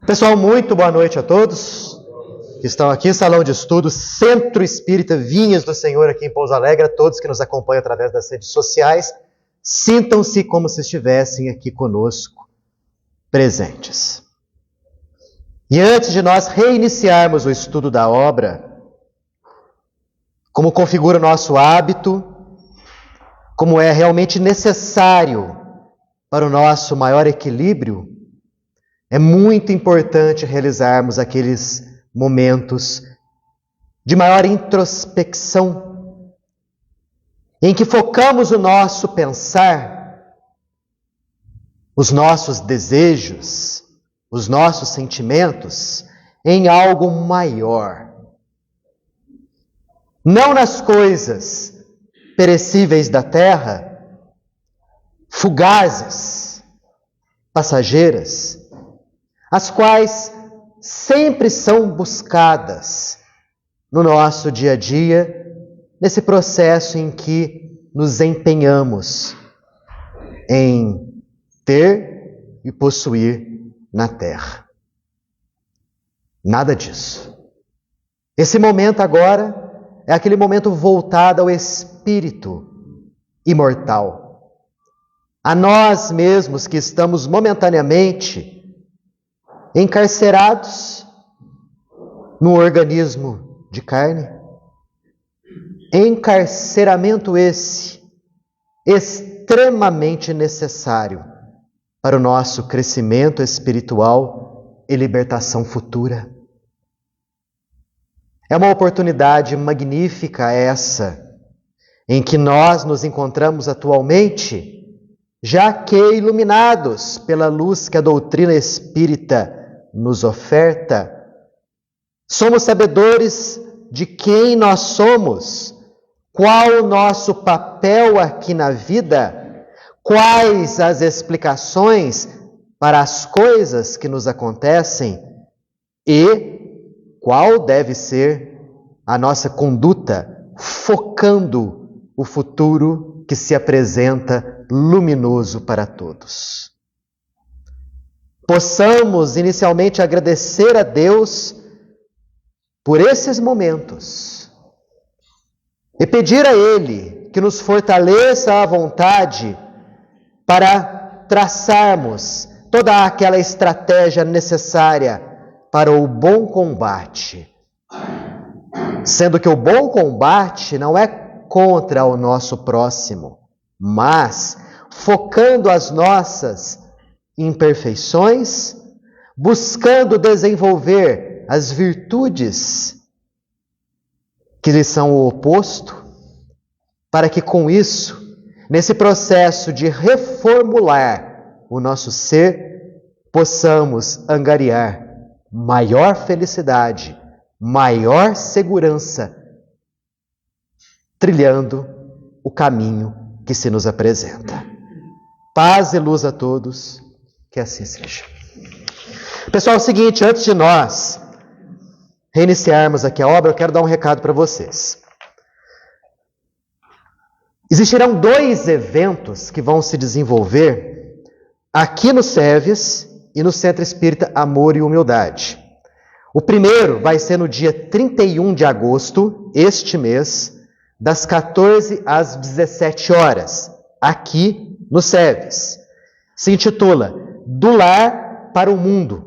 Pessoal, muito boa noite a todos que estão aqui, Salão de Estudos, Centro Espírita Vinhas do Senhor aqui em Pouso Alegre, a todos que nos acompanham através das redes sociais, sintam-se como se estivessem aqui conosco, presentes. E antes de nós reiniciarmos o estudo da obra, como configura o nosso hábito, como é realmente necessário para o nosso maior equilíbrio, é muito importante realizarmos aqueles momentos de maior introspecção, em que focamos o nosso pensar, os nossos desejos, os nossos sentimentos em algo maior. Não nas coisas perecíveis da terra, fugazes, passageiras, as quais sempre são buscadas no nosso dia a dia, nesse processo em que nos empenhamos em ter e possuir na terra. Nada disso. Esse momento agora é aquele momento voltado ao espírito imortal, a nós mesmos que estamos momentaneamente encarcerados no organismo de carne. Encarceramento esse extremamente necessário para o nosso crescimento espiritual e libertação futura. É uma oportunidade magnífica essa, em que nós nos encontramos atualmente, já que iluminados pela luz que a doutrina espírita nos oferta, somos sabedores de quem nós somos, qual o nosso papel aqui na vida, quais as explicações para as coisas que nos acontecem e qual deve ser a nossa conduta, focando o futuro que se apresenta luminoso para todos. Possamos inicialmente agradecer a Deus por esses momentos e pedir a Ele que nos fortaleça a vontade para traçarmos toda aquela estratégia necessária para o bom combate. Sendo que o bom combate não é contra o nosso próximo, mas focando as nossas imperfeições, buscando desenvolver as virtudes que lhe são o oposto, para que com isso, nesse processo de reformular o nosso ser, possamos angariar maior felicidade, maior segurança, trilhando o caminho que se nos apresenta. Paz e luz a todos, que assim seja. Pessoal, é o seguinte, antes de nós reiniciarmos aqui a obra, eu quero dar um recado para vocês. Existirão 2 eventos que vão se desenvolver aqui no SEVES e no Centro Espírita Amor e Humildade. O primeiro vai ser no dia 31 de agosto, este mês, das 14 às 17 horas, aqui no SEVES. Se intitula Do Lar para o Mundo.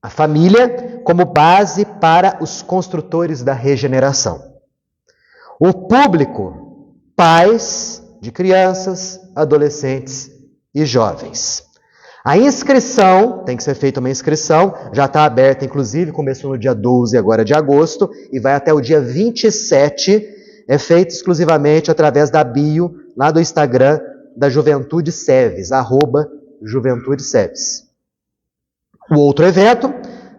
A família como base para os construtores da regeneração. O público, pais de crianças, adolescentes e jovens. A inscrição, tem que ser feita uma inscrição, já está aberta, inclusive, começou no dia 12 agora de agosto e vai até o dia 27, é feito exclusivamente através da bio, lá do Instagram, da Juventude SEVES, @Juventude SEVES. O outro evento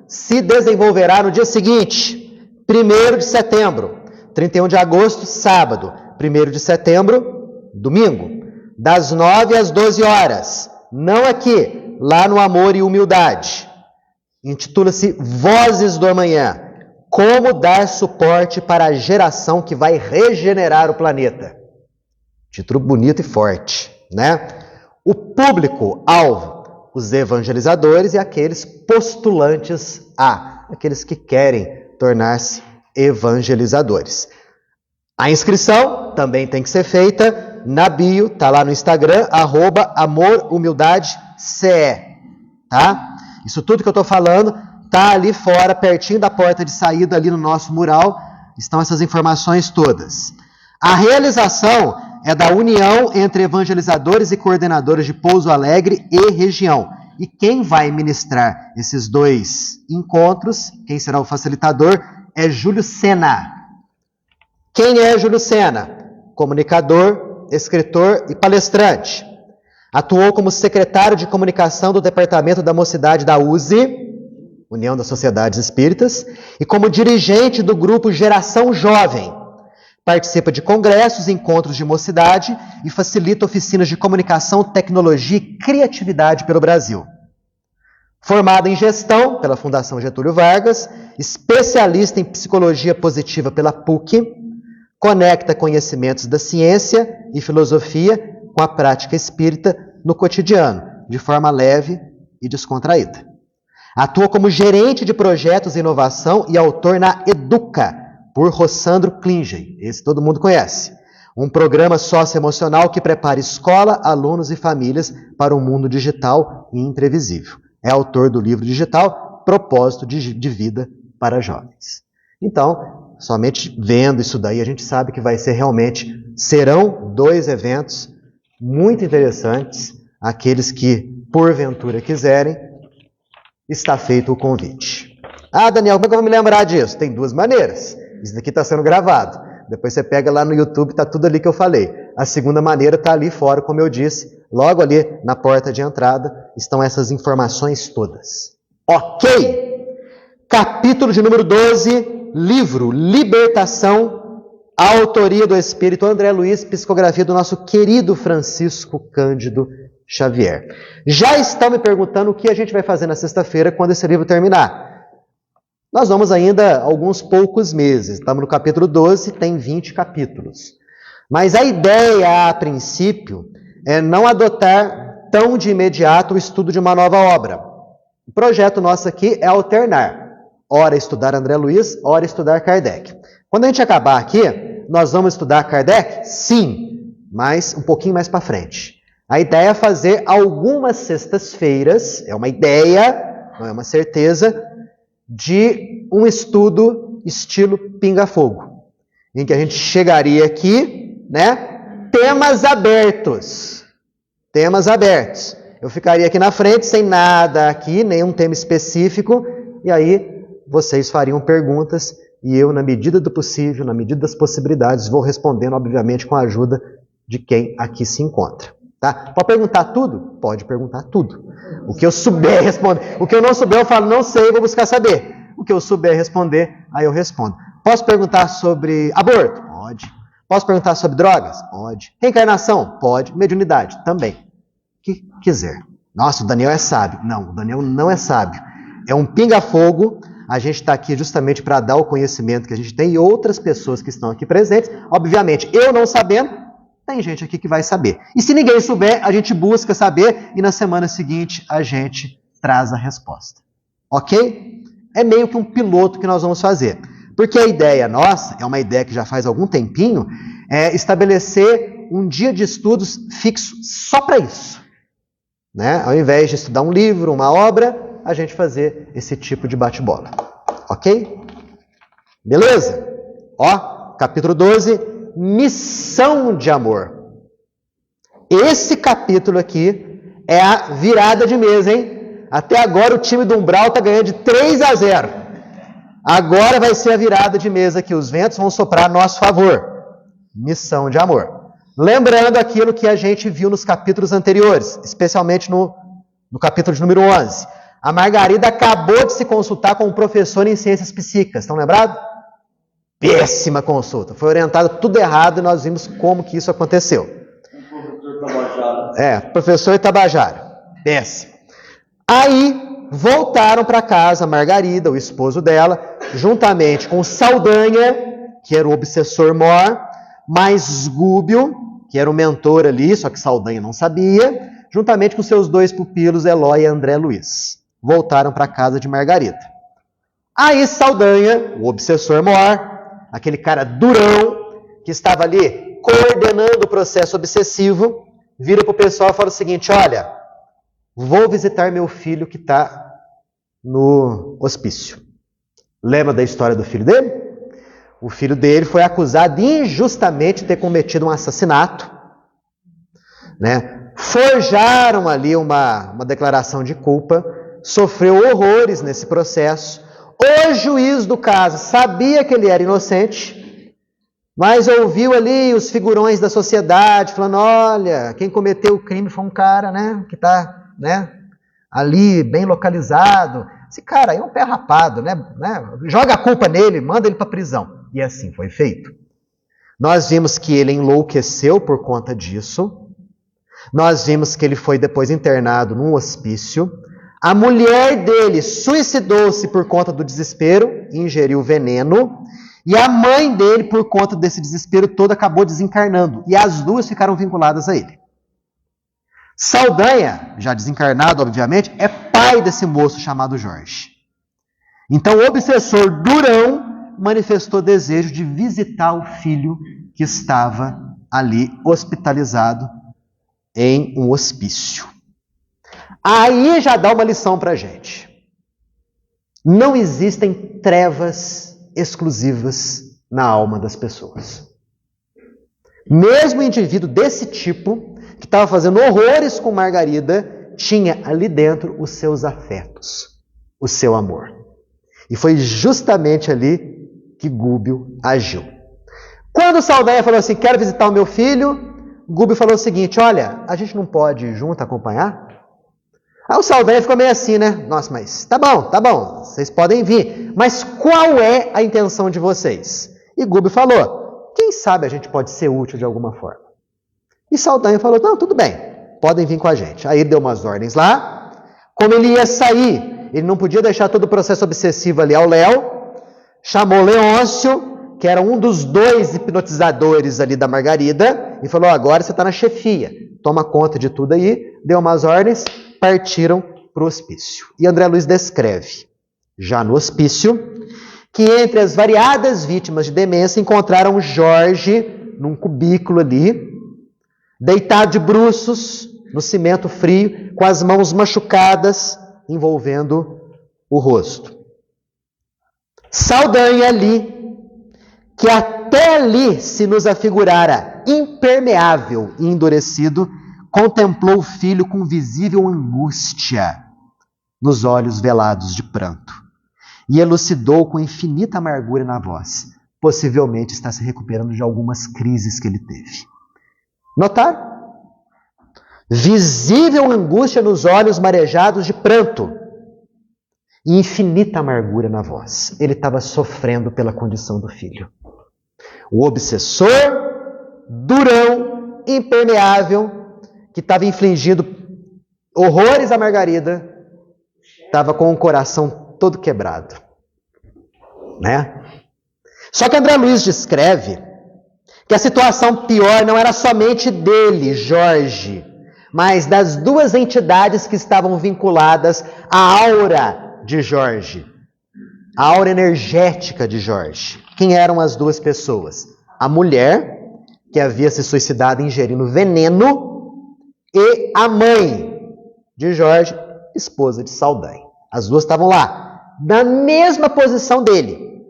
se desenvolverá no dia seguinte, 1º de setembro, 31 de agosto, sábado, 1º de setembro, domingo, das 9 às 12 horas, não aqui, lá no Amor e Humildade. Intitula-se Vozes do Amanhã, como dar suporte para a geração que vai regenerar o planeta. Título bonito e forte, né? O público-alvo os evangelizadores e aqueles postulantes a, aqueles que querem tornar-se evangelizadores. A inscrição também tem que ser feita na bio, tá lá no Instagram, @amorhumildadeCE, tá? Isso tudo que eu estou falando tá ali fora, pertinho da porta de saída, ali no nosso mural, estão essas informações todas. A realização é da união entre evangelizadores e coordenadores de Pouso Alegre e região. E quem vai ministrar esses 2 encontros, quem será o facilitador, é Júlio Sena. Quem é Júlio Sena? Comunicador, escritor e palestrante. Atuou como secretário de comunicação do Departamento da Mocidade da USE, União das Sociedades Espíritas, e como dirigente do grupo Geração Jovem. Participa de congressos e encontros de mocidade e facilita oficinas de comunicação, tecnologia e criatividade pelo Brasil. Formado em gestão pela Fundação Getúlio Vargas, especialista em psicologia positiva pela PUC, conecta conhecimentos da ciência e filosofia com a prática espírita no cotidiano, de forma leve e descontraída. Atua como gerente de projetos e inovação e autor na Educa, por Rossandro Klingen. Esse todo mundo conhece. Um programa socioemocional que prepara escola, alunos e famílias para um mundo digital e imprevisível. É autor do livro digital Propósito de Vida para Jovens. Então, somente vendo isso daí, a gente sabe que serão 2 eventos muito interessantes. Aqueles que, porventura, quiserem, está feito o convite. Ah, Daniel, como é que eu vou me lembrar disso? Tem 2 maneiras. Isso daqui está sendo gravado. Depois você pega lá no YouTube, está tudo ali que eu falei. A segunda maneira está ali fora, como eu disse. Logo ali na porta de entrada estão essas informações todas. Ok? Capítulo de número 12, livro Libertação, autoria do Espírito André Luiz, psicografia do nosso querido Francisco Cândido Xavier. Já estão me perguntando o que a gente vai fazer na sexta-feira quando esse livro terminar. Nós vamos ainda alguns poucos meses. Estamos no capítulo 12, tem 20 capítulos. Mas a ideia, a princípio, é não adotar tão de imediato o estudo de uma nova obra. O projeto nosso aqui é alternar. Ora estudar André Luiz, ora estudar Kardec. Quando a gente acabar aqui, nós vamos estudar Kardec? Sim, mas um pouquinho mais para frente. A ideia é fazer algumas sextas-feiras, é uma ideia, não é uma certeza, de um estudo estilo pinga-fogo, em que a gente chegaria aqui, né? Temas abertos. Eu ficaria aqui na frente, sem nada aqui, nenhum tema específico, e aí vocês fariam perguntas, e eu, na medida do possível, na medida das possibilidades, vou respondendo, obviamente, com a ajuda de quem aqui se encontra. Tá? Pode perguntar tudo? Pode perguntar tudo. O que eu souber responder. O que eu não souber, eu falo, não sei, vou buscar saber. O que eu souber responder, aí eu respondo. Posso perguntar sobre aborto? Pode. Posso perguntar sobre drogas? Pode. Reencarnação? Pode. Mediunidade? Também. O que quiser. Nossa, o Daniel é sábio. Não, o Daniel não é sábio. É um pinga-fogo. A gente está aqui justamente para dar o conhecimento que a gente tem e outras pessoas que estão aqui presentes. Obviamente, eu não sabendo, tem gente aqui que vai saber. E se ninguém souber, a gente busca saber e na semana seguinte a gente traz a resposta. Ok? É meio que um piloto que nós vamos fazer. Porque a ideia nossa, é uma ideia que já faz algum tempinho, é estabelecer um dia de estudos fixo só para isso. Né? Ao invés de estudar um livro, uma obra, a gente fazer esse tipo de bate-bola. Ok? Beleza? Ó, capítulo 12... Missão de amor. Esse capítulo aqui é a virada de mesa, hein? Até agora o time do Umbral está ganhando de 3-0. Agora vai ser a virada de mesa aqui. Os ventos vão soprar a nosso favor. Missão de amor. Lembrando aquilo que a gente viu nos capítulos anteriores, especialmente no capítulo de número 11. A Margarida acabou de se consultar com um professor em ciências psíquicas. Estão lembrados? Péssima consulta. Foi orientado tudo errado e nós vimos como que isso aconteceu. O professor Tabajara. Professor Tabajara. Péssimo. Aí voltaram para casa a Margarida, o esposo dela, juntamente com Saldanha, que era o obsessor mor, mais Gúbio, que era o mentor ali, só que Saldanha não sabia, juntamente com seus 2 pupilos, Eloy e André Luiz. Voltaram para a casa de Margarida. Aí Saldanha, o obsessor maior, aquele cara durão, que estava ali coordenando o processo obsessivo, vira para o pessoal e fala o seguinte: olha, vou visitar meu filho que está no hospício. Lembra da história do filho dele? O filho dele foi acusado injustamente de ter cometido um assassinato, né? Forjaram ali uma declaração de culpa, sofreu horrores nesse processo. O juiz do caso sabia que ele era inocente, mas ouviu ali os figurões da sociedade falando: olha, quem cometeu o crime foi um cara, né, que está, né, ali bem localizado. Esse cara aí é um pé rapado, né? Joga a culpa nele, manda ele para a prisão. E assim foi feito. Nós vimos que ele enlouqueceu por conta disso. Nós vimos que ele foi depois internado num hospício. A mulher dele suicidou-se por conta do desespero, ingeriu veneno. E a mãe dele, por conta desse desespero todo, acabou desencarnando. E as duas ficaram vinculadas a ele. Saldanha, já desencarnado, obviamente, é pai desse moço chamado Jorge. Então, o obsessor durão manifestou desejo de visitar o filho que estava ali hospitalizado em um hospício. Aí já dá uma lição para a gente. Não existem trevas exclusivas na alma das pessoas. Mesmo o indivíduo desse tipo, que estava fazendo horrores com Margarida, tinha ali dentro os seus afetos, o seu amor. E foi justamente ali que Gúbio agiu. Quando Saldanha falou assim: quero visitar o meu filho, Gúbio falou o seguinte: olha, a gente não pode ir junto acompanhar? Aí o Saldanha ficou meio assim, né? Nossa, mas tá bom, vocês podem vir. Mas qual é a intenção de vocês? E Gúbio falou: quem sabe a gente pode ser útil de alguma forma. E Saldanha falou: não, tudo bem, podem vir com a gente. Aí ele deu umas ordens lá. Como ele ia sair, ele não podia deixar todo o processo obsessivo ali ao Léo. Chamou Leôncio, que era um dos 2 hipnotizadores ali da Margarida, e falou: agora você está na chefia, toma conta de tudo aí. Deu umas ordens, partiram para o hospício. E André Luiz descreve, já no hospício, que entre as variadas vítimas de demência encontraram Jorge num cubículo ali, deitado de bruços no cimento frio, com as mãos machucadas, envolvendo o rosto. Saldanha ali, que até ali se nos afigurara impermeável e endurecido, contemplou o filho com visível angústia nos olhos velados de pranto e elucidou com infinita amargura na voz. Possivelmente está se recuperando de algumas crises que ele teve. Notaram? Visível angústia nos olhos marejados de pranto e infinita amargura na voz. Ele estava sofrendo pela condição do filho. O obsessor, durão, impermeável, que estava infligindo horrores a Margarida, estava com o coração todo quebrado. Né? Só que André Luiz descreve que a situação pior não era somente dele, Jorge, mas das 2 entidades que estavam vinculadas à aura de Jorge, a aura energética de Jorge. Quem eram as 2 pessoas? A mulher, que havia se suicidado ingerindo veneno, e a mãe de Jorge, esposa de Saldanha. As 2 estavam lá, na mesma posição dele,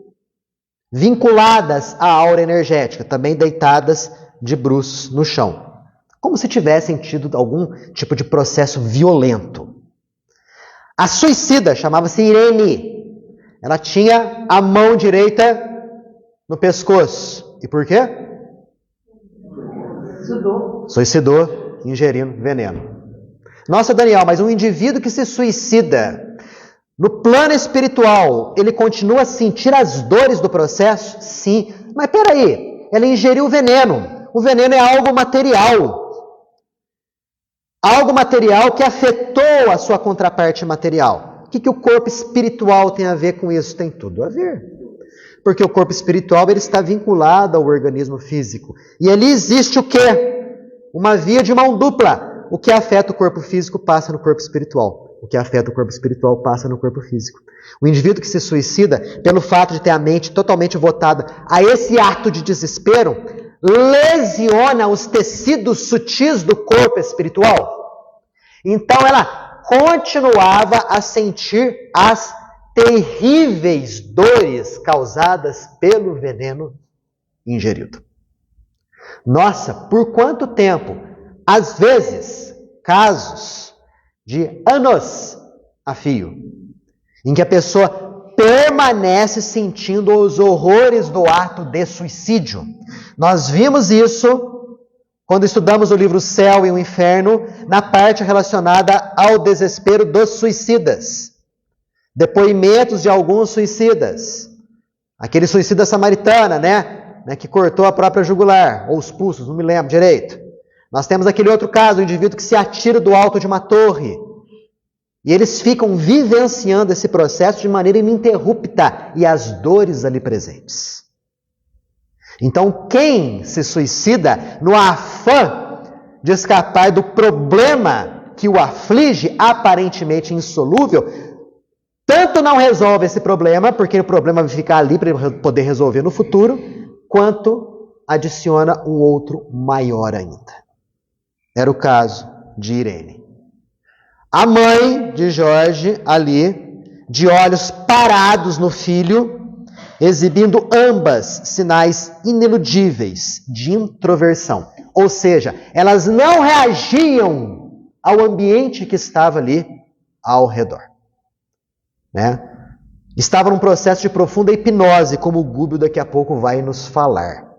vinculadas à aura energética, também deitadas de bruços no chão, como se tivessem tido algum tipo de processo violento. A suicida chamava-se Irene. Ela tinha a mão direita no pescoço. E por quê? Suicidou ingerindo veneno. Nossa, Daniel, mas um indivíduo que se suicida, no plano espiritual, ele continua a sentir as dores do processo? Sim. Mas peraí, ela ingeriu veneno. O veneno é algo material. Algo material que afetou a sua contraparte material. O que o corpo espiritual tem a ver com isso? Tem tudo a ver. Porque o corpo espiritual ele está vinculado ao organismo físico. E ali existe o quê? Uma via de mão dupla. o que afeta o corpo físico passa no corpo espiritual. O que afeta o corpo espiritual passa no corpo físico. O indivíduo que se suicida, pelo fato de ter a mente totalmente voltada a esse ato de desespero, lesiona os tecidos sutis do corpo espiritual. Então ela continuava a sentir as terríveis dores causadas pelo veneno ingerido. Nossa, por quanto tempo? Às vezes, casos de anos a fio, em que a pessoa permanece sentindo os horrores do ato de suicídio. Nós vimos isso quando estudamos o livro Céu e o Inferno, na parte relacionada ao desespero dos suicidas. Depoimentos de alguns suicidas. Aquele suicida samaritana, que cortou a própria jugular, ou os pulsos, não me lembro direito. Nós temos aquele outro caso, o indivíduo que se atira do alto de uma torre. E eles ficam vivenciando esse processo de maneira ininterrupta e as dores ali presentes. Então, quem se suicida no afã de escapar do problema que o aflige, aparentemente insolúvel, tanto não resolve esse problema, porque o problema vai ficar ali para ele poder resolver no futuro, quanto adiciona um outro maior ainda. Era o caso de Irene. A mãe de Jorge, ali, de olhos parados no filho, exibindo ambas sinais ineludíveis de introversão. Ou seja, elas não reagiam ao ambiente que estava ali ao redor. Estava num processo de profunda hipnose, como o Gúbio daqui a pouco vai nos falar.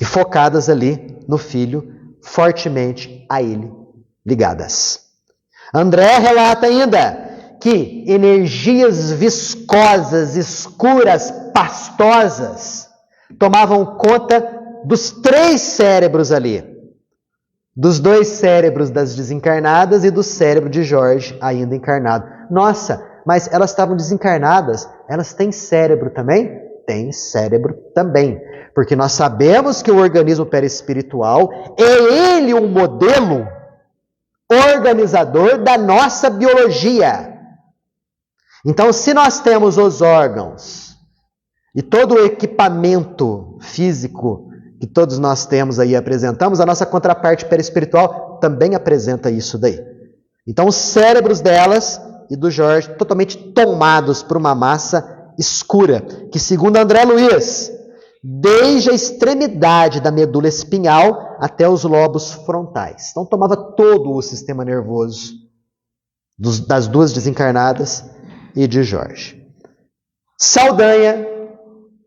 E focadas ali no filho, fortemente a ele ligadas. André relata ainda que energias viscosas, escuras, pastosas tomavam conta dos 3 cérebros ali. Dos 2 cérebros das desencarnadas e do cérebro de Jorge ainda encarnado. Nossa, mas elas estavam desencarnadas, elas têm cérebro também? Tem cérebro também. Porque nós sabemos que o organismo perispiritual é ele um modelo organizador da nossa biologia. Então, se nós temos os órgãos e todo o equipamento físico que todos nós temos aí e apresentamos, a nossa contraparte perispiritual também apresenta isso daí. Então, os cérebros delas e do Jorge totalmente tomados por uma massa escura, que segundo André Luiz, desde a extremidade da medula espinhal até os lobos frontais. Então tomava todo o sistema nervoso das 2 desencarnadas e de Jorge. Saldanha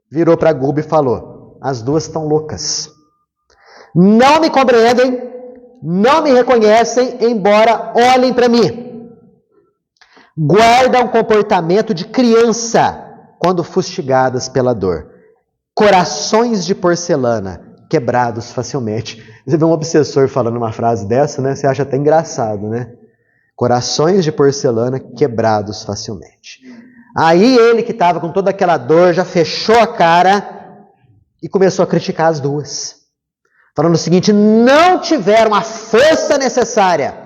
virou para Gúbio e falou: as 2 estão loucas. Não me compreendem, não me reconhecem, embora olhem para mim. Guardam um comportamento de criança quando fustigadas pela dor. Corações de porcelana, quebrados facilmente. Você vê um obsessor falando uma frase dessa, você acha até engraçado, Corações de porcelana quebrados facilmente. Aí ele, que estava com toda aquela dor, já fechou a cara e começou a criticar as 2. Falando o seguinte: não tiveram a força necessária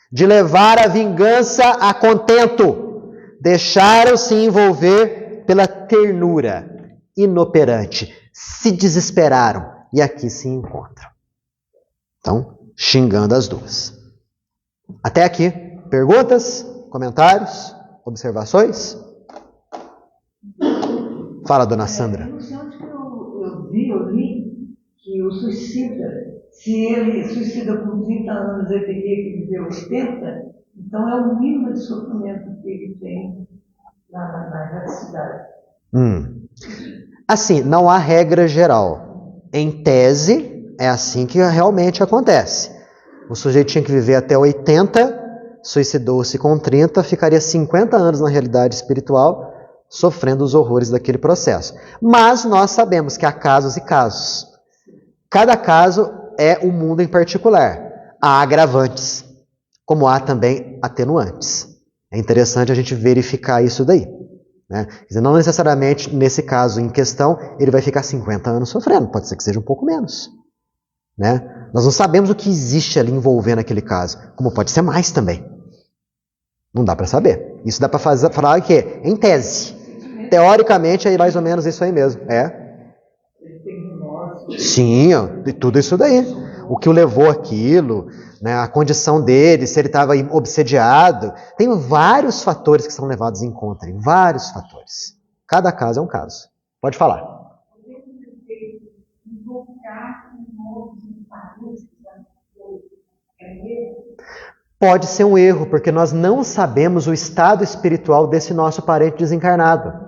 de levar a vingança a contento. Deixaram-se envolver pela ternura inoperante, se desesperaram e aqui se encontram. Então, xingando as 2. Até aqui, perguntas, comentários, observações? Fala, dona Sandra. No chão que eu li que o suicida, se ele suicida com 30 anos, ele teria que viver 80, então é o mínimo de sofrimento que ele tem na erradicidade. Assim, não há regra geral. Em tese, é assim que realmente acontece. O sujeito tinha que viver até 80, suicidou-se com 30, ficaria 50 anos na realidade espiritual, sofrendo os horrores daquele processo. Mas nós sabemos que há casos e casos. Cada caso é um mundo em particular. Há agravantes, como há também atenuantes. É interessante a gente verificar isso daí. Quer dizer, não necessariamente, nesse caso em questão, ele vai ficar 50 anos sofrendo. Pode ser que seja um pouco menos. né? Nós não sabemos o que existe ali envolvendo aquele caso, como pode ser mais também. Não dá para saber. Isso dá para falar o quê? Em tese. Teoricamente é mais ou menos isso aí mesmo. Sim, ó, de tudo isso daí. O que o levou àquilo, né, a condição dele, se ele estava obsediado. Tem vários fatores que são levados em conta. Vários fatores. Cada caso é um caso. Pode falar. Pode ser um erro, porque nós não sabemos o estado espiritual desse nosso parente desencarnado.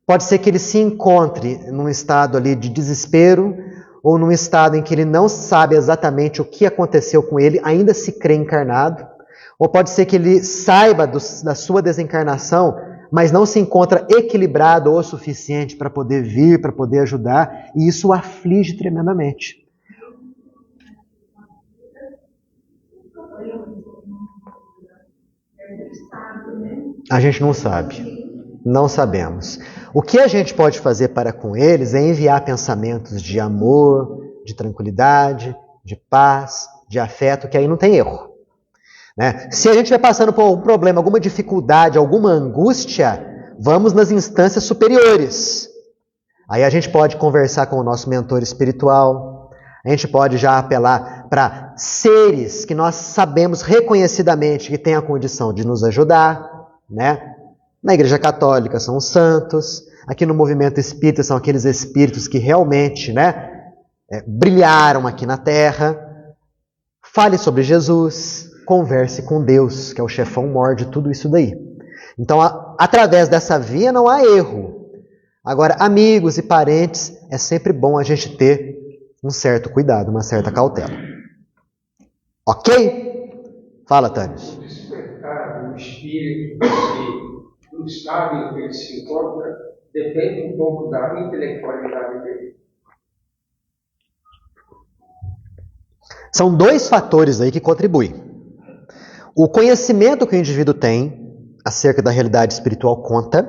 Pode ser que ele se encontre num estado ali de desespero, ou num estado em que ele não sabe exatamente o que aconteceu com ele, ainda se crê encarnado. Ou pode ser que ele saiba da sua desencarnação, mas não se encontra equilibrado o suficiente para poder vir, para poder ajudar, e isso o aflige tremendamente. A gente não sabe. Não sabemos. O que a gente pode fazer para com eles é enviar pensamentos de amor, de tranquilidade, de paz, de afeto, que aí não tem erro. Né? Se a gente estiver passando por algum problema, alguma dificuldade, alguma angústia, vamos nas instâncias superiores. Aí a gente pode conversar com o nosso mentor espiritual, a gente pode já apelar para seres que nós sabemos reconhecidamente que têm a condição de nos ajudar, né? Na Igreja Católica são os santos, aqui no movimento espírita são aqueles espíritos que realmente, né, brilharam aqui na Terra. Fale sobre Jesus, converse com Deus, que é o chefão maior de tudo isso daí. Então, através dessa via não há erro. Agora, amigos e parentes, é sempre bom a gente ter um certo cuidado, uma certa cautela. Ok? Fala, Tânis. O despertar do espírito e do estado em que ele se encontra depende um pouco da intelectualidade dele. São dois fatores aí que contribuem. O conhecimento que o indivíduo tem acerca da realidade espiritual conta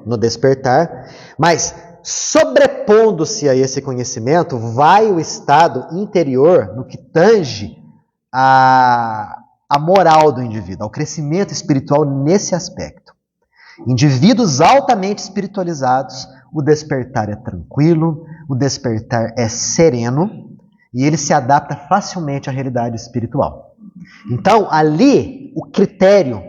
no despertar, mas sobrepondo-se a esse conhecimento, vai o estado interior no que tange a moral do indivíduo, ao crescimento espiritual nesse aspecto. Indivíduos altamente espiritualizados, o despertar é tranquilo, o despertar é sereno e ele se adapta facilmente à realidade espiritual. Então, ali, o critério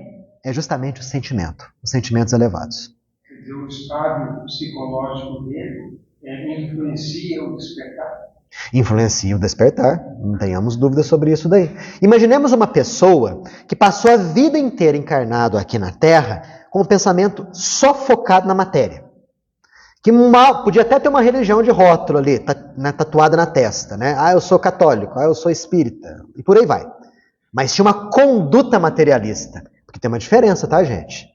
é justamente o sentimento, os sentimentos elevados. Quer dizer, o estado psicológico dele influencia o despertar? Influencia o despertar, não tenhamos dúvida sobre isso daí. Imaginemos uma pessoa que passou a vida inteira encarnado aqui na Terra com um pensamento só focado na matéria. Que podia até ter uma religião de rótulo ali, tatuada na testa, né? Ah, eu sou católico, ah, eu sou espírita, e por aí vai. Mas tinha uma conduta materialista. Porque tem uma diferença, tá, gente?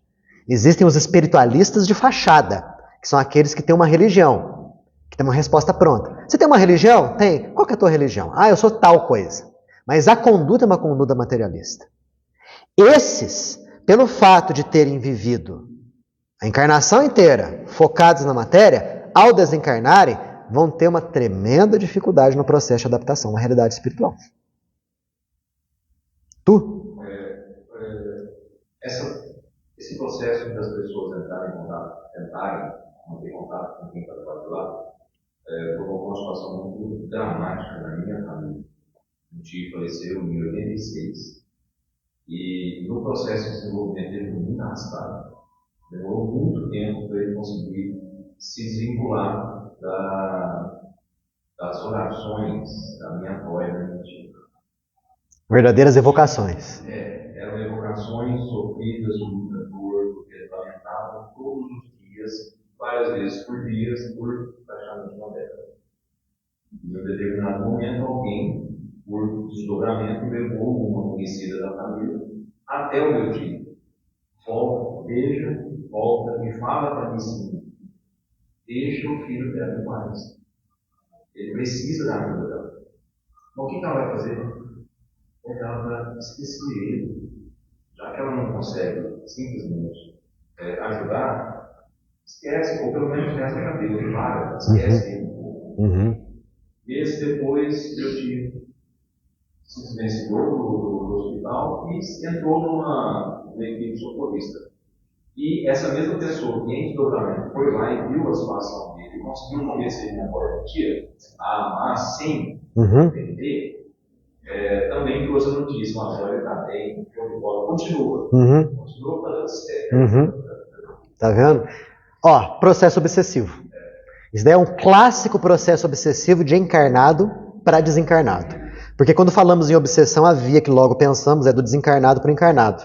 Existem os espiritualistas de fachada, que são aqueles que têm uma religião, que tem uma resposta pronta. Você tem uma religião? Tem. Qual que é a tua religião? Ah, eu sou tal coisa. Mas a conduta é uma conduta materialista. Esses, pelo fato de terem vivido a encarnação inteira focados na matéria, ao desencarnarem, vão ter uma tremenda dificuldade no processo de adaptação à realidade espiritual. Esse processo das pessoas entrarem em contato, tentarem manter contato com quem está do lado de lá, provocou uma situação muito dramática na minha família. O tio faleceu em 86 e no processo de desenvolvimento dele foi muito arrastado. Demorou muito tempo para ele conseguir se desvincular das orações da minha avó e da minha tia. Verdadeiras evocações. Eram evocações sofridas, muita dor, porque ele lamentava todos os dias, várias vezes por dia, por praticamente uma década. Em um determinado momento, alguém, por desdobramento, levou uma conhecida da família até o meu tio. Volta, veja, volta e fala para mim assim: deixa o filho dela em paz. Ele precisa da ajuda dela. Então, o que ela vai fazer? Ela vai esquecer ele. Já que ela não consegue simplesmente ajudar, esquece, ou pelo menos nessa já deu de vaga, esquece ele. Meses depois, meu tio se vencedor do hospital e entrou numa equipe socorrista. E essa mesma pessoa que em desdobramento foi lá e viu a situação dele e conseguiu convencer ele na porta a amar sem entender, também trouxe a notícia, mas olha, está bem, continua fazendo certo. Tá vendo? Ó, processo obsessivo. Isso daí é um clássico processo obsessivo de encarnado para desencarnado. Porque quando falamos em obsessão, a via que logo pensamos é do desencarnado para o encarnado.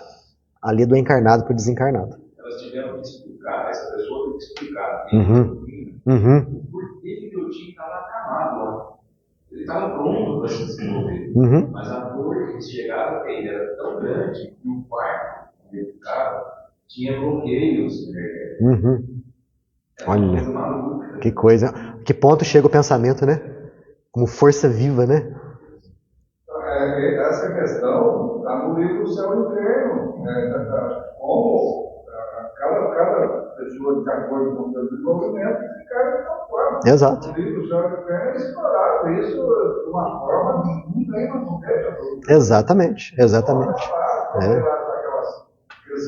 Ali é do encarnado para o desencarnado. Elas tiveram que explicar, essa pessoa teve que explicar por que o tio estava acamado lá. Ele estava pronto para se desenvolver. Mas a dor que chegava a ter era tão grande que o quarto onde ele ficava tinha bloqueios. Olha, que coisa. Que ponto chega o pensamento, né? Como força viva, né? Essa questão está no livro do Céu e Inferno. Como cada pessoa, de acordo com o seu desenvolvimento, fica de uma forma. Exato. No livro do Céu e Inferno é explorado isso de uma forma que ninguém não deixa. Exatamente. Aqueles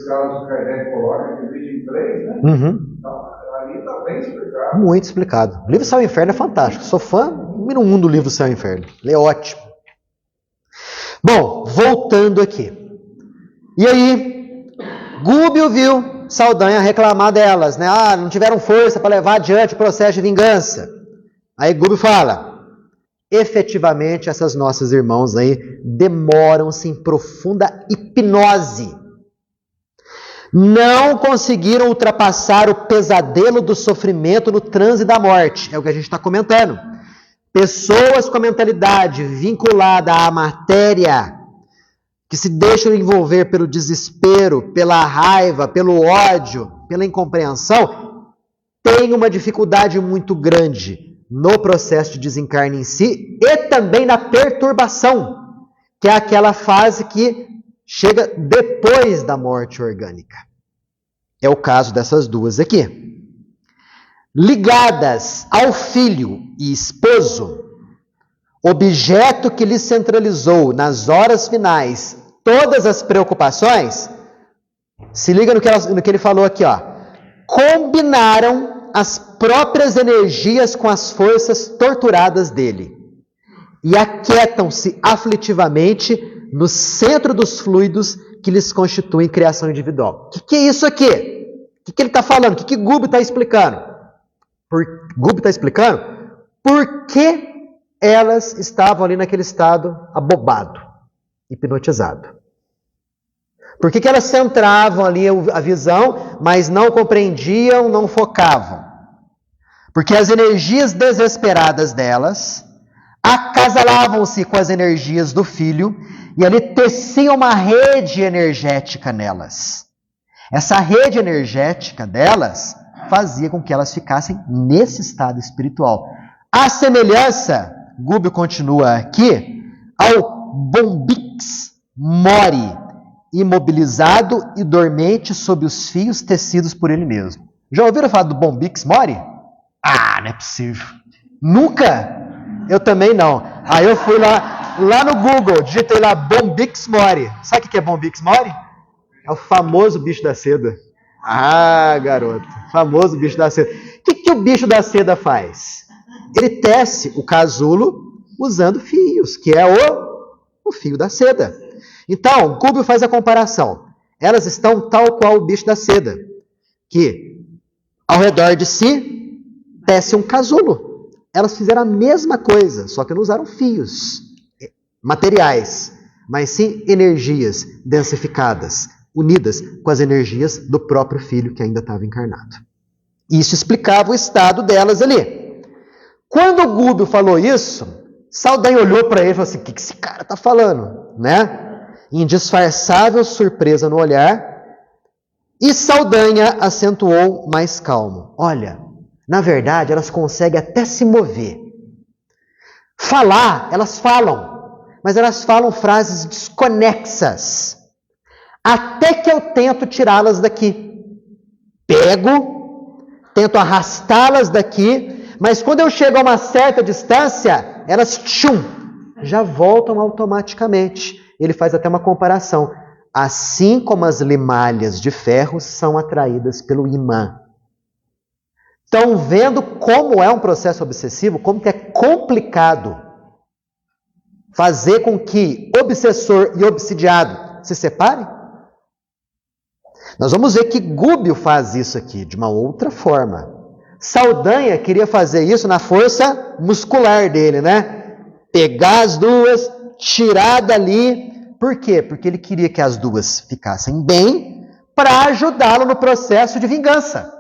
casos que o Kardec coloca, que divide em 3, né? Então, ali está bem explicado. Muito explicado. O livro do Céu e Inferno é fantástico. Sou fã número 1 do livro do Céu e Inferno. Ele é ótimo. Bom, voltando aqui. E aí, Gúbio viu Saldanha reclamar delas, né? Não tiveram força para levar adiante o processo de vingança. Aí Gúbio fala: efetivamente, essas nossas irmãos aí demoram-se em profunda hipnose. Não conseguiram ultrapassar o pesadelo do sofrimento no transe da morte. É o que a gente está comentando. Pessoas com a mentalidade vinculada à matéria, que se deixam envolver pelo desespero, pela raiva, pelo ódio, pela incompreensão, têm uma dificuldade muito grande no processo de desencarne em si e também na perturbação, que é aquela fase que chega depois da morte orgânica. É o caso dessas duas aqui. Ligadas ao filho e esposo, objeto que lhe centralizou nas horas finais todas as preocupações, se liga no que ele falou aqui, ó. Combinaram as próprias energias com as forças torturadas dele e aquietam-se aflitivamente no centro dos fluidos que lhes constituem criação individual. O que é isso aqui? O que ele está falando? O que Gúbio está explicando? Gúbio está explicando por que elas estavam ali naquele estado abobado, hipnotizado. Por que elas centravam ali a visão, mas não compreendiam, não focavam? Porque as energias desesperadas delas acasalavam-se com as energias do filho e ali teciam uma rede energética nelas. Essa rede energética delas fazia com que elas ficassem nesse estado espiritual. A semelhança, Gúbio continua aqui, ao bombix mori, imobilizado e dormente sob os fios tecidos por ele mesmo. Já ouviram falar do bombix mori? Não é possível. Nunca? Eu também não. Aí eu fui lá no Google, digitei lá bombix mori. Sabe o que é bombix mori? É o famoso bicho da seda. Garoto, famoso bicho da seda. O que o bicho da seda faz? Ele tece o casulo usando fios, que é o fio da seda. Então, Gúbio faz a comparação. Elas estão tal qual o bicho da seda, que ao redor de si tece um casulo. Elas fizeram a mesma coisa, só que não usaram fios materiais, mas sim energias densificadas, unidas com as energias do próprio filho que ainda estava encarnado. Isso explicava o estado delas ali. Quando o Gúbio falou isso, Saldanha olhou para ele e falou assim: o que esse cara está falando? Né? Indisfarçável surpresa no olhar, e Saldanha acentuou mais calmo. Olha, na verdade elas conseguem até se mover. Falar, elas falam, mas elas falam frases desconexas. Até que eu tento tirá-las daqui. Pego, tento arrastá-las daqui, mas quando eu chego a uma certa distância, elas já voltam automaticamente. Ele faz até uma comparação. Assim como as limalhas de ferro são atraídas pelo imã. Estão vendo como é um processo obsessivo, como que é complicado fazer com que obsessor e obsidiado se separem? Nós vamos ver que Gubbio faz isso aqui de uma outra forma. Saldanha queria fazer isso na força muscular dele, né? Pegar as duas, tirar dali. Por quê? Porque ele queria que as duas ficassem bem para ajudá-lo no processo de vingança.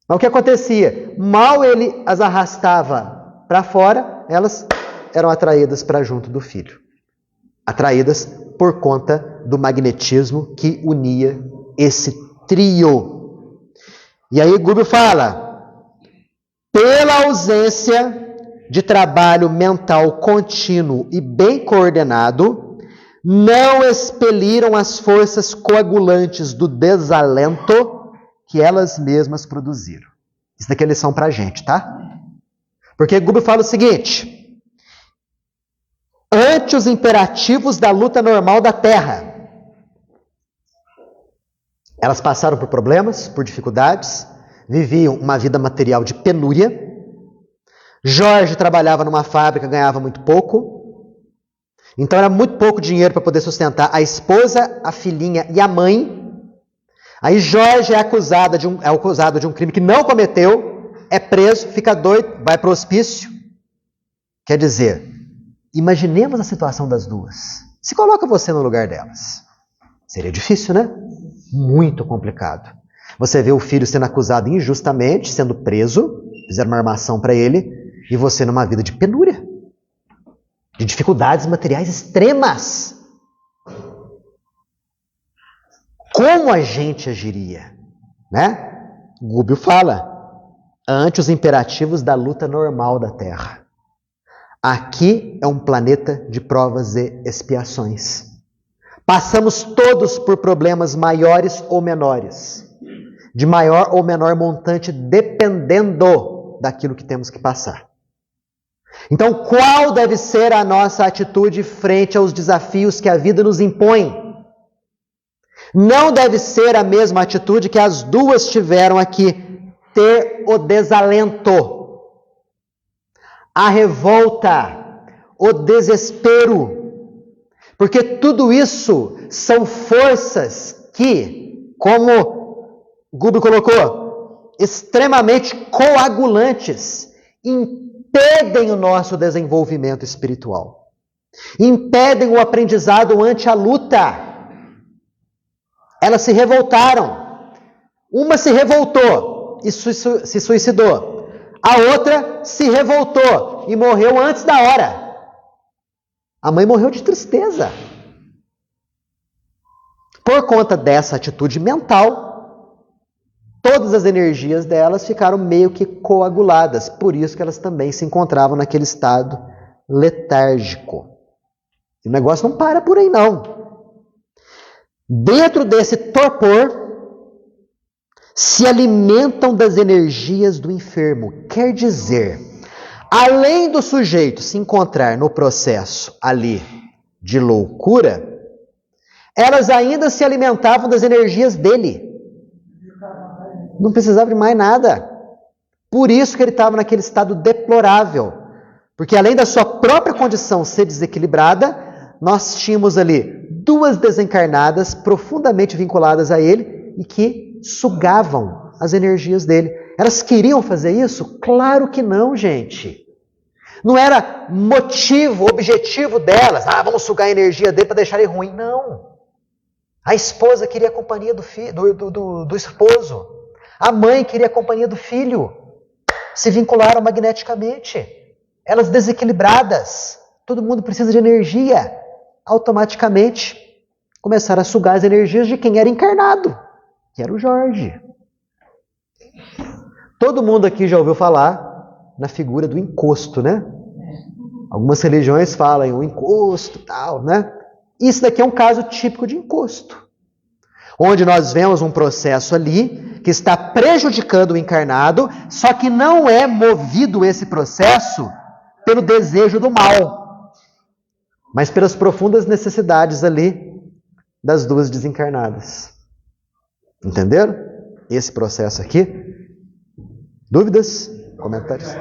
Mas o que acontecia? Mal ele as arrastava para fora, elas eram atraídas para junto do filho. Atraídas por conta do magnetismo que unia esse trio. E aí Gubbio fala, pela ausência de trabalho mental contínuo e bem coordenado, não expeliram as forças coagulantes do desalento que elas mesmas produziram. Isso daqui é lição pra gente, tá? Porque Gubbio fala o seguinte, ante os imperativos da luta normal da Terra, elas passaram por problemas, por dificuldades, viviam uma vida material de penúria. Jorge trabalhava numa fábrica, ganhava muito pouco. Então era muito pouco dinheiro para poder sustentar a esposa, a filhinha e a mãe. Aí Jorge é acusado de um crime que não cometeu, é preso, fica doido, vai para o hospício. Quer dizer, imaginemos a situação das duas. Se coloca você no lugar delas. Seria difícil, né? Muito complicado. Você vê o filho sendo acusado injustamente, sendo preso, fizeram uma armação para ele, e você numa vida de penúria, de dificuldades materiais extremas. Como a gente agiria? Né? Gubbio fala, ante os imperativos da luta normal da Terra. Aqui é um planeta de provas e expiações. Passamos todos por problemas maiores ou menores, de maior ou menor montante, dependendo daquilo que temos que passar. Então, qual deve ser a nossa atitude frente aos desafios que a vida nos impõe? Não deve ser a mesma atitude que as duas tiveram aqui, ter o desalento, a revolta, o desespero, porque tudo isso são forças que, como Gubbio colocou, extremamente coagulantes, impedem o nosso desenvolvimento espiritual. Impedem o aprendizado ante a luta. Elas se revoltaram. Uma se revoltou e se suicidou. A outra se revoltou e morreu antes da hora. A mãe morreu de tristeza. Por conta dessa atitude mental, todas as energias delas ficaram meio que coaguladas. Por isso que elas também se encontravam naquele estado letárgico. E o negócio não para por aí, não. Dentro desse torpor, se alimentam das energias do enfermo. Quer dizer, além do sujeito se encontrar no processo ali de loucura, elas ainda se alimentavam das energias dele. Não precisava de mais nada. Por isso que ele estava naquele estado deplorável. Porque além da sua própria condição ser desequilibrada, nós tínhamos ali duas desencarnadas profundamente vinculadas a ele e que sugavam as energias dele. Elas queriam fazer isso? Claro que não, gente. Não era motivo, objetivo delas. Vamos sugar a energia dele para deixar ele ruim. Não. A esposa queria a companhia do esposo. A mãe queria a companhia do filho. Se vincularam magneticamente. Elas desequilibradas. Todo mundo precisa de energia. Automaticamente começaram a sugar as energias de quem era encarnado, que era o Jorge. Todo mundo aqui já ouviu falar na figura do encosto, né? Algumas religiões falam o encosto, tal, né? Isso daqui é um caso típico de encosto, onde nós vemos um processo ali que está prejudicando o encarnado, só que não é movido esse processo pelo desejo do mal, mas pelas profundas necessidades ali das duas desencarnadas. Entenderam? Esse processo aqui. Dúvidas? Comentários?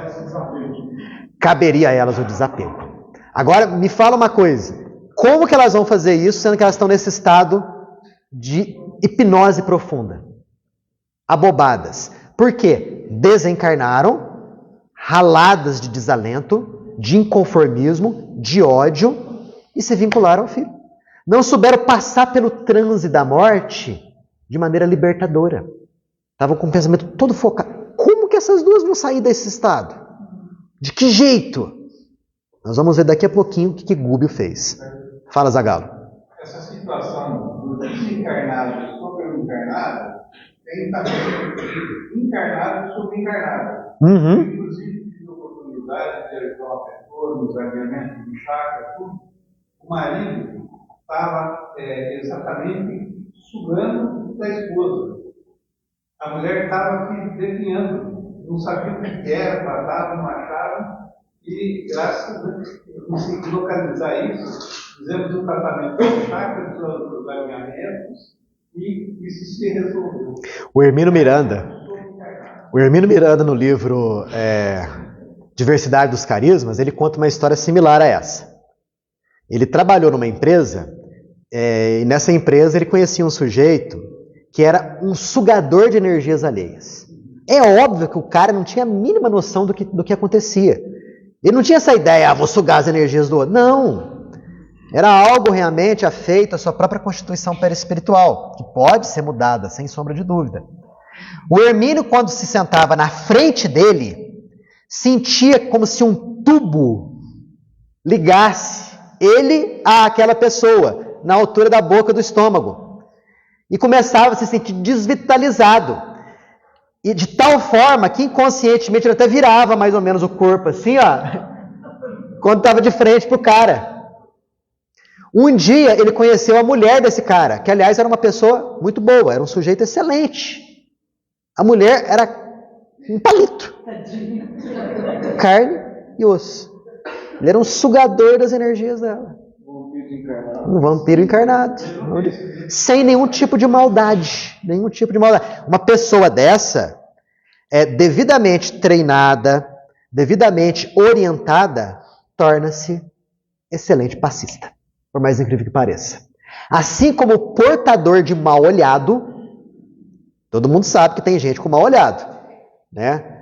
Caberia a elas o desapego. Agora, me fala uma coisa. Como que elas vão fazer isso, sendo que elas estão nesse estado de hipnose profunda? Abobadas. Por quê? Desencarnaram, raladas de desalento, de inconformismo, de ódio, e se vincularam ao filho. Não souberam passar pelo transe da morte de maneira libertadora. Estavam com o pensamento todo focado. Como que essas duas vão sair desse estado? De que jeito? Nós vamos ver daqui a pouquinho o que Gúbio fez. Fala, Zagalo. Essa situação do desencarnado sobre o encarnado tem também encarnado sobre encarnado. Inclusive, tive a oportunidade de ajudar uma pessoa nos alinhamentos de chakra, tudo. O marido estava exatamente sugando da esposa. A mulher estava aqui definhando, não sabia o que era, tratava, não achava, e graças a Deus eu consegui localizar isso, fizemos um tratamento com chakras, dos alinhamentos, e isso se resolveu. O Hermínio Miranda, no livro Diversidade dos Carismas, ele conta uma história similar a essa. Ele trabalhou numa empresa, e nessa empresa ele conhecia um sujeito que era um sugador de energias alheias. É óbvio que o cara não tinha a mínima noção do que acontecia. Ele não tinha essa ideia, vou sugar as energias do outro. Não. Era algo realmente afeito à sua própria constituição perispiritual, que pode ser mudada, sem sombra de dúvida. O Hermínio, quando se sentava na frente dele, sentia como se um tubo ligasse ele àquela pessoa, na altura da boca do estômago. E começava a se sentir desvitalizado. E de tal forma que inconscientemente ele até virava mais ou menos o corpo assim, ó, quando estava de frente para o cara. Um dia ele conheceu a mulher desse cara, que aliás era uma pessoa muito boa, era um sujeito excelente. A mulher era um palito. Carne e osso. Ele era um sugador das energias dela. Um vampiro encarnado. Sem nenhum tipo de maldade. Nenhum tipo de maldade. Uma pessoa dessa devidamente treinada, devidamente orientada, torna-se excelente passista. Por mais incrível que pareça. Assim como o portador de mal olhado, todo mundo sabe que tem gente com mal olhado, né?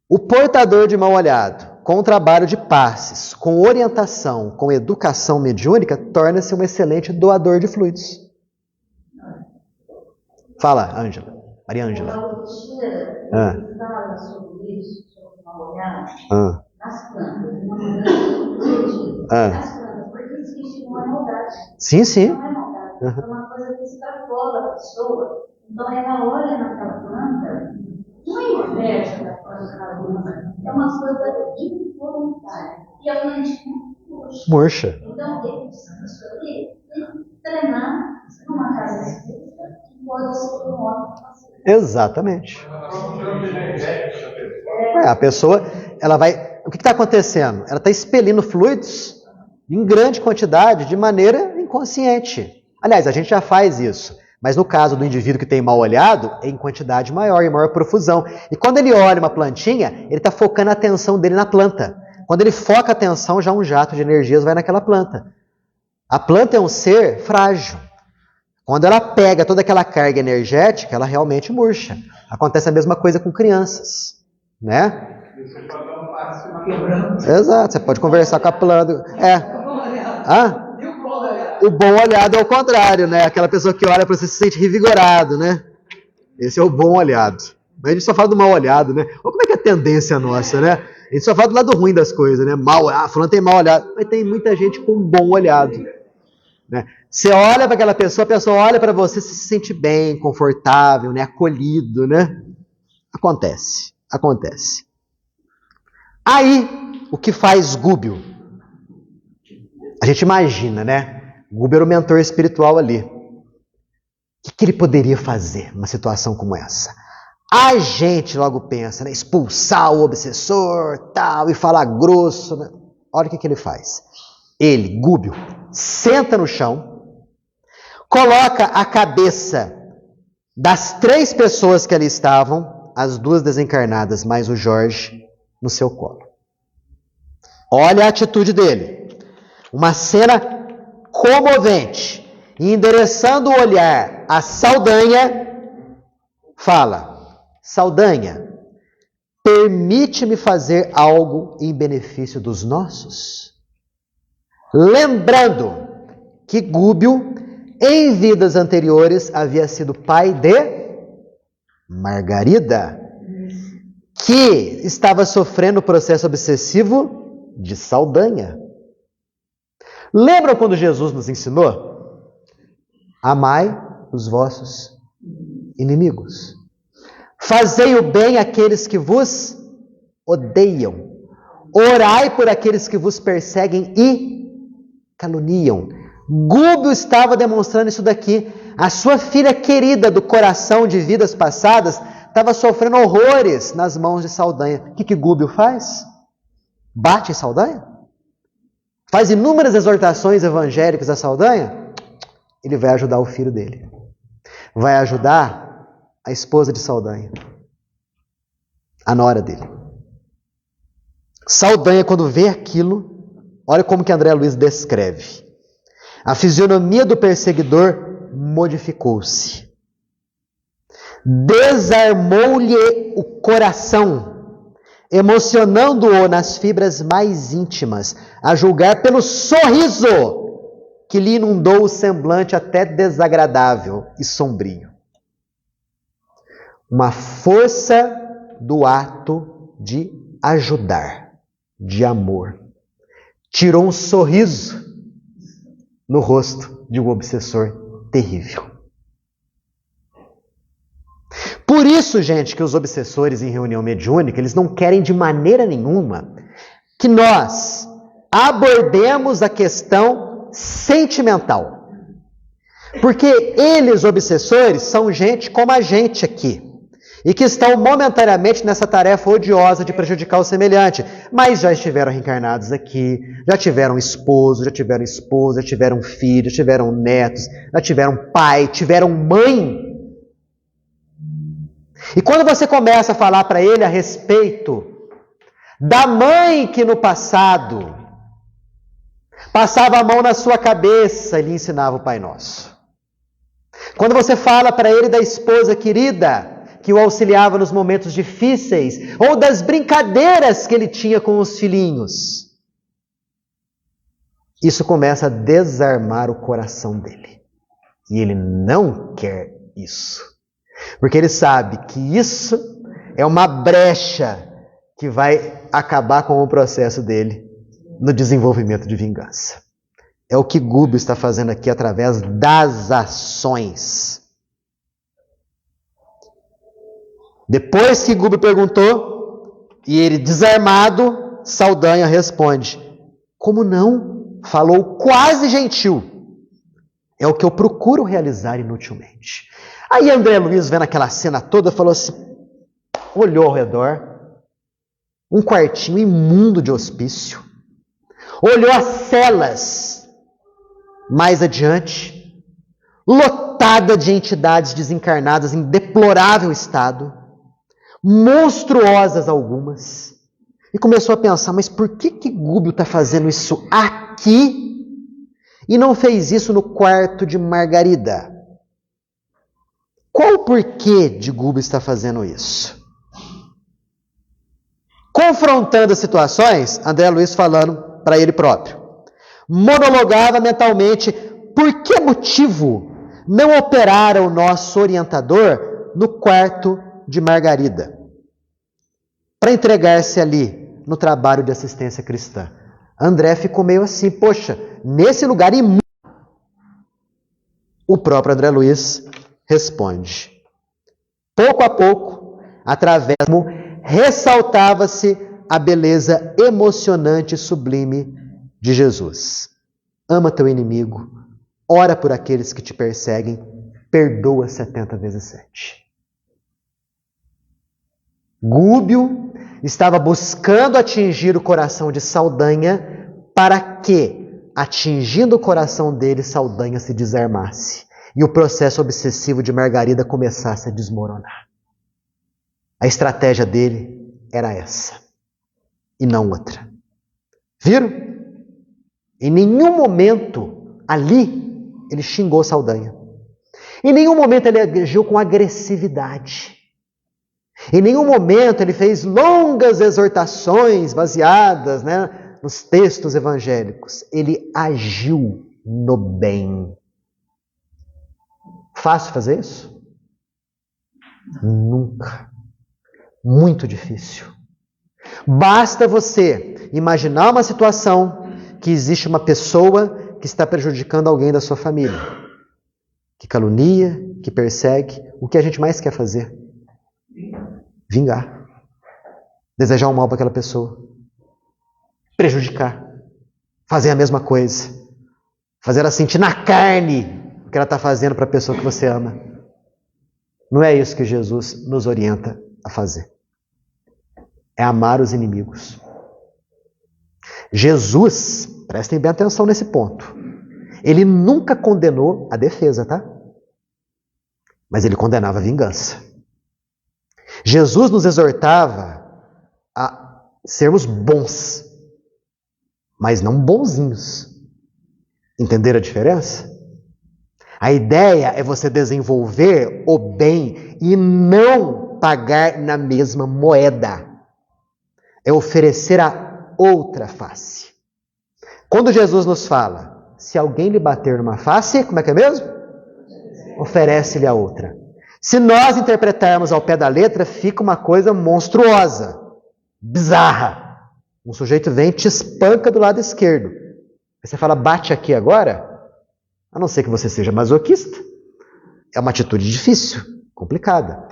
O portador de mal olhado, com o trabalho de passes, com orientação, com educação mediúnica, torna-se um excelente doador de fluidos. Fala, Ângela. Maria Ângela. Fala sobre isso, sobre o mal olhado, nas plantas, nas plantas, porque existe uma maldade. Sim, sim. Não é maldade, é uma coisa que extrapola a pessoa. Então ela olha naquela planta, não é inveja da planta, é uma coisa involuntária. E a planta murcha. Então ele precisa treinar numa casa espírita que pode ser um ótimo paciente. Exatamente. A pessoa, ela vai... O que está acontecendo? Ela está expelindo fluidos em grande quantidade, de maneira inconsciente. Aliás, a gente já faz isso. Mas no caso do indivíduo que tem mal olhado, é em quantidade maior, em maior profusão. E quando ele olha uma plantinha, ele está focando a atenção dele na planta. Quando ele foca a atenção, já um jato de energias vai naquela planta. A planta é um ser frágil. Quando ela pega toda aquela carga energética, ela realmente murcha. Acontece a mesma coisa com crianças, né? Exato, você pode conversar com a planta. O bom olhado é o contrário, né? Aquela pessoa que olha para você se sente revigorado, né? Esse é o bom olhado. Mas a gente só fala do mal olhado, né? Olha como é que é a tendência nossa, né? A gente só fala do lado ruim das coisas, né? Fulano tem mal olhado. Mas tem muita gente com bom olhado, né? Você olha para aquela pessoa, a pessoa olha para você, se sente bem, confortável, né? Acolhido, né? Acontece. Aí, o que faz Gúbio? A gente imagina, né? Gúbio era o mentor espiritual ali. O que ele poderia fazer numa situação como essa? A gente logo pensa, né? Expulsar o obsessor, tal, e falar grosso, né? Olha o que ele faz. Ele, Gúbio, senta no chão, coloca a cabeça das 3 pessoas que ali estavam, as 2 desencarnadas, mais o Jorge, no seu colo. Olha a atitude dele. Uma cena comovente. E endereçando o olhar a Saldanha, fala: Saldanha, permite-me fazer algo em benefício dos nossos? Lembrando que Gúbio, em vidas anteriores, havia sido pai de Margarida, que estava sofrendo o processo obsessivo de Saldanha. Lembram quando Jesus nos ensinou? Amai os vossos inimigos. Fazei o bem àqueles que vos odeiam. Orai por aqueles que vos perseguem e caluniam. Gúbio estava demonstrando isso daqui. A sua filha querida do coração de vidas passadas estava sofrendo horrores nas mãos de Saldanha. O que Gúbio faz? Bate em Saldanha? Faz inúmeras exortações evangélicas a Saldanha? Ele vai ajudar o filho dele. Vai ajudar a esposa de Saldanha. A nora dele. Saldanha, quando vê aquilo, olha como que André Luiz descreve. A fisionomia do perseguidor modificou-se. Desarmou-lhe o coração, emocionando-o nas fibras mais íntimas, a julgar pelo sorriso que lhe inundou o semblante até desagradável e sombrio. Uma força do ato de ajudar, de amor, tirou um sorriso no rosto de um obsessor terrível. Por isso, gente, que os obsessores em reunião mediúnica, eles não querem de maneira nenhuma que nós abordemos a questão sentimental. Porque eles, obsessores, são gente como a gente aqui. E que estão momentaneamente nessa tarefa odiosa de prejudicar o semelhante. Mas já estiveram reencarnados aqui, já tiveram esposo, já tiveram esposa, já tiveram filhos, já tiveram netos, já tiveram pai, tiveram mãe. E quando você começa a falar para ele a respeito da mãe que no passado passava a mão na sua cabeça e lhe ensinava o Pai Nosso. Quando você fala para ele da esposa querida, que o auxiliava nos momentos difíceis, ou das brincadeiras que ele tinha com os filhinhos, isso começa a desarmar o coração dele. E ele não quer isso. Porque ele sabe que isso é uma brecha que vai acabar com o processo dele no desenvolvimento de vingança. É o que Gúbio está fazendo aqui através das ações. Depois que Gúbio perguntou, e ele desarmado, Saldanha responde: como não? Falou quase gentil. É o que eu procuro realizar inutilmente. Aí André Luiz, vendo aquela cena toda, falou assim, olhou ao redor, um quartinho imundo de hospício, olhou as celas mais adiante, lotada de entidades desencarnadas em deplorável estado, monstruosas algumas, e começou a pensar, mas por que Gúbio está fazendo isso aqui e não fez isso no quarto de Margarida? Qual o porquê de Gúbio estar fazendo isso? Confrontando as situações, André Luiz falando para ele próprio, monologava mentalmente por que motivo não operara o nosso orientador no quarto de Margarida, para entregar-se ali no trabalho de assistência cristã. André ficou meio assim, poxa, nesse lugar imundo. O próprio André Luiz responde. Pouco a pouco, através do ressaltava-se a beleza emocionante e sublime de Jesus. Ama teu inimigo, ora por aqueles que te perseguem, perdoa 70 vezes 7. Gúbio estava buscando atingir o coração de Saldanha para que, atingindo o coração dele, Saldanha se desarmasse e o processo obsessivo de Margarida começasse a desmoronar. A estratégia dele era essa e não outra. Viram? Em nenhum momento ali ele xingou Saldanha. Em nenhum momento ele agiu com agressividade. Em nenhum momento ele fez longas exortações baseadas, nos textos evangélicos. Ele agiu no bem. Fácil fazer isso? Nunca. Muito difícil. Basta você imaginar uma situação que existe uma pessoa que está prejudicando alguém da sua família, que calunia, que persegue. O que a gente mais quer fazer? Vingar. Desejar o mal para aquela pessoa. Prejudicar. Fazer a mesma coisa. Fazer ela sentir na carne o que ela está fazendo para a pessoa que você ama. Não é isso que Jesus nos orienta a fazer. É amar os inimigos. Jesus, prestem bem atenção nesse ponto, ele nunca condenou a defesa, tá? Mas ele condenava a vingança. Jesus nos exortava a sermos bons, mas não bonzinhos. Entenderam a diferença? A ideia é você desenvolver o bem e não pagar na mesma moeda. É oferecer a outra face. Quando Jesus nos fala, se alguém lhe bater numa face, como é que é mesmo? Oferece-lhe a outra. Se nós interpretarmos ao pé da letra, fica uma coisa monstruosa, bizarra. Um sujeito vem e te espanca do lado esquerdo. Aí você fala, bate aqui agora? A não ser que você seja masoquista. É uma atitude difícil, complicada.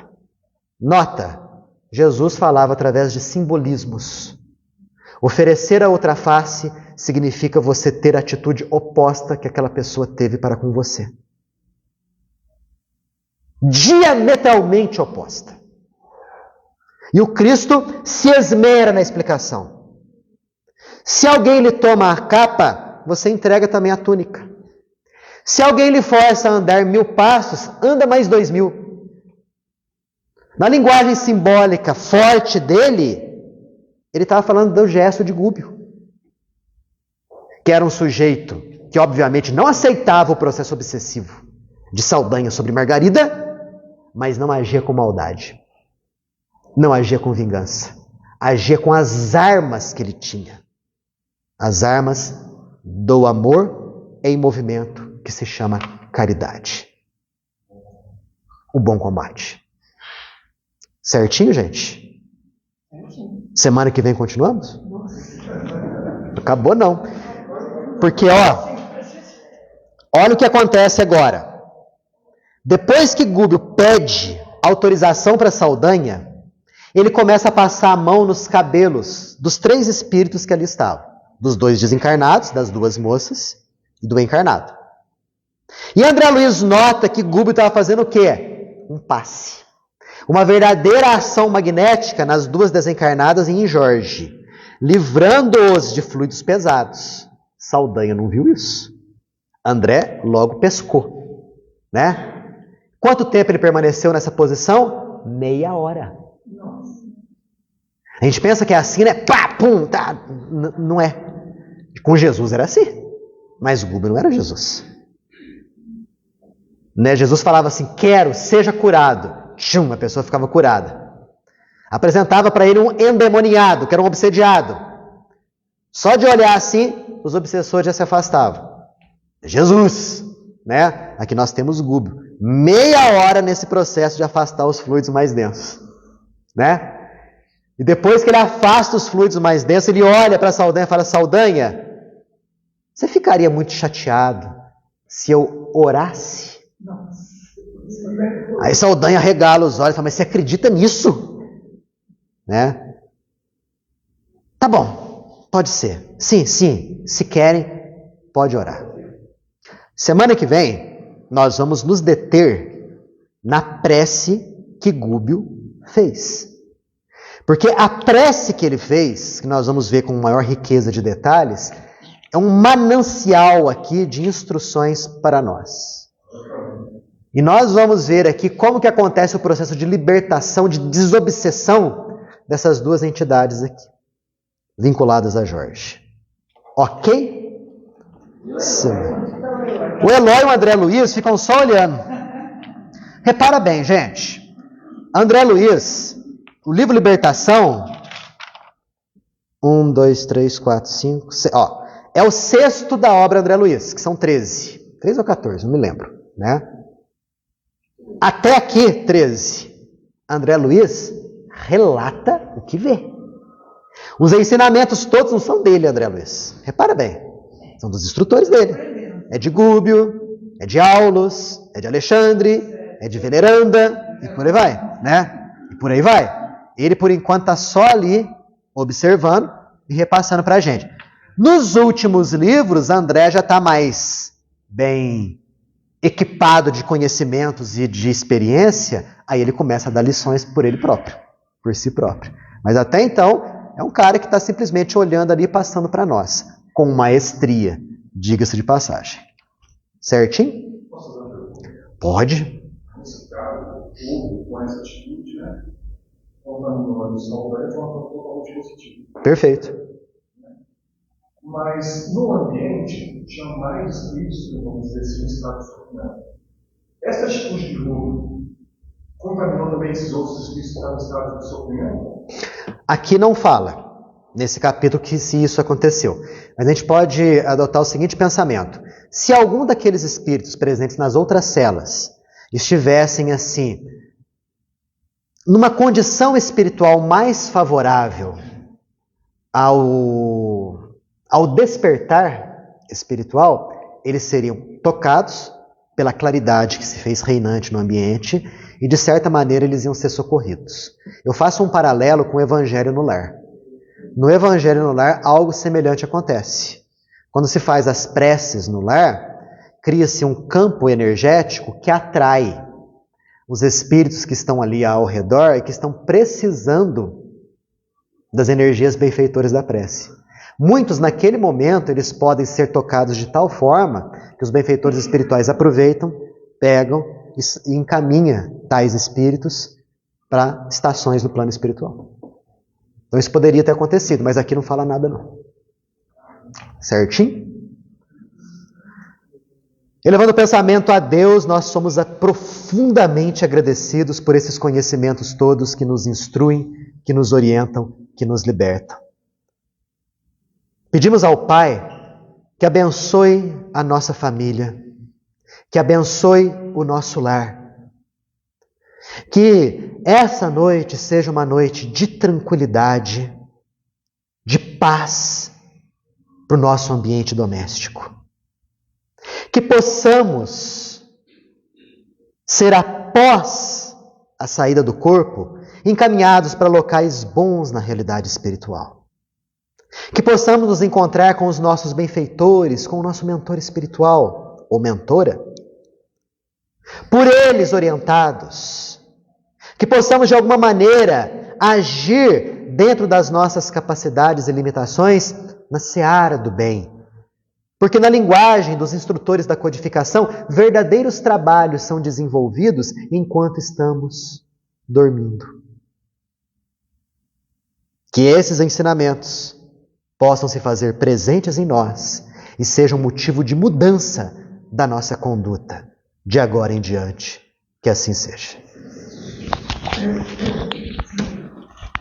Nota, Jesus falava através de simbolismos. Oferecer a outra face significa você ter a atitude oposta que aquela pessoa teve para com você. Diametralmente oposta. E o Cristo se esmera na explicação. Se alguém lhe toma a capa, você entrega também a túnica. Se alguém lhe força a andar 1000 passos, anda mais 2000. Na linguagem simbólica forte dele, ele estava falando do gesto de Gúbio, que era um sujeito que obviamente não aceitava o processo obsessivo de Saldanha sobre Margarida, mas não agia com maldade, não agia com vingança, agia com as armas que ele tinha, as armas do amor em movimento, que se chama caridade. O bom combate. Certinho, gente? Semana que vem continuamos? Acabou não. Porque, olha o que acontece agora. Depois que Gúbio pede autorização para Saldanha, ele começa a passar a mão nos cabelos dos 3 espíritos que ali estavam. Dos 2 desencarnados, das 2 moças e do encarnado. E André Luiz nota que Gúbio estava fazendo o quê? Um passe. Uma verdadeira ação magnética nas 2 desencarnadas e em Jorge, livrando-os de fluidos pesados. Saldanha não viu isso. André logo pescou, Quanto tempo ele permaneceu nessa posição? Meia hora. A gente pensa que é assim, Pá, pum, tá. Não é. Com Jesus era assim. Mas Gúbio não era Jesus. Jesus falava assim, quero, seja curado. Tchum, a pessoa ficava curada. Apresentava para ele um endemoniado, que era um obsediado. Só de olhar assim, os obsessores já se afastavam. Jesus, Aqui nós temos Gúbio. Meia hora nesse processo de afastar os fluidos mais densos. E depois que ele afasta os fluidos mais densos, ele olha para Saldanha e fala, Saldanha, você ficaria muito chateado se eu orasse? Aí Saldanha regala os olhos e fala, mas você acredita nisso? Tá bom, pode ser. Sim, se querem, pode orar. Semana que vem, nós vamos nos deter na prece que Gúbio fez. Porque a prece que ele fez, que nós vamos ver com maior riqueza de detalhes, é um manancial aqui de instruções para nós. E nós vamos ver aqui como que acontece o processo de libertação, de desobsessão dessas duas entidades aqui, vinculadas a Jorge. Ok? Sim. O Eloy e o André Luiz ficam só olhando. Repara bem, gente. André Luiz, o livro Libertação, 1, 2, 3, 4, 5, 6, ó, é o 6º da obra André Luiz, que são 13. 13 ou 14, não me lembro, né? Até aqui, 13. André Luiz relata o que vê. Os ensinamentos todos não são dele, André Luiz. Repara bem. São dos instrutores dele. É de Gúbio, é de Aulos, é de Alexandre, é de Veneranda, e por aí vai, né? E por aí vai. Ele, por enquanto, está só ali, observando e repassando para a gente. Nos últimos livros, André já está mais bem equipado de conhecimentos e de experiência, aí ele começa a dar lições por ele próprio, por si próprio. Mas até então, é um cara que está simplesmente olhando ali e passando para nós, com maestria, diga-se de passagem. Certinho? Pode. Nesse caso, o com essa atitude, né? Contando uma lição velha de uma forma totalmente positiva. Perfeito. Mas no ambiente tinha mais espíritos, vamos dizer assim, em estado de sofrimento. Essa atitude de Rubio contaminou também esses outros espíritos que estavam em estado de sofrimento? Aqui não fala, nesse capítulo, que se isso aconteceu. Mas a gente pode adotar o seguinte pensamento. Se algum daqueles espíritos presentes nas outras celas estivessem assim, numa condição espiritual mais favorável ao despertar espiritual, eles seriam tocados pela claridade que se fez reinante no ambiente e, de certa maneira, eles iam ser socorridos. Eu faço um paralelo com o Evangelho no Lar. No Evangelho no Lar, algo semelhante acontece. Quando se faz as preces no lar, cria-se um campo energético que atrai os espíritos que estão ali ao redor e que estão precisando das energias benfeitoras da prece. Muitos, naquele momento, eles podem ser tocados de tal forma que os benfeitores espirituais aproveitam, pegam e encaminham tais espíritos para estações no plano espiritual. Então isso poderia ter acontecido, mas aqui não fala nada não. Certinho? Elevando o pensamento a Deus, nós somos profundamente agradecidos por esses conhecimentos todos que nos instruem, que nos orientam, que nos libertam. Pedimos ao Pai que abençoe a nossa família, que abençoe o nosso lar. Que essa noite seja uma noite de tranquilidade, de paz para o nosso ambiente doméstico. Que possamos ser, após a saída do corpo, encaminhados para locais bons na realidade espiritual. Que possamos nos encontrar com os nossos benfeitores, com o nosso mentor espiritual ou mentora, por eles orientados. Que possamos de alguma maneira agir dentro das nossas capacidades e limitações na seara do bem. Porque na linguagem dos instrutores da codificação, verdadeiros trabalhos são desenvolvidos enquanto estamos dormindo. Que esses ensinamentos possam se fazer presentes em nós e sejam motivo de mudança da nossa conduta de agora em diante. Que assim seja.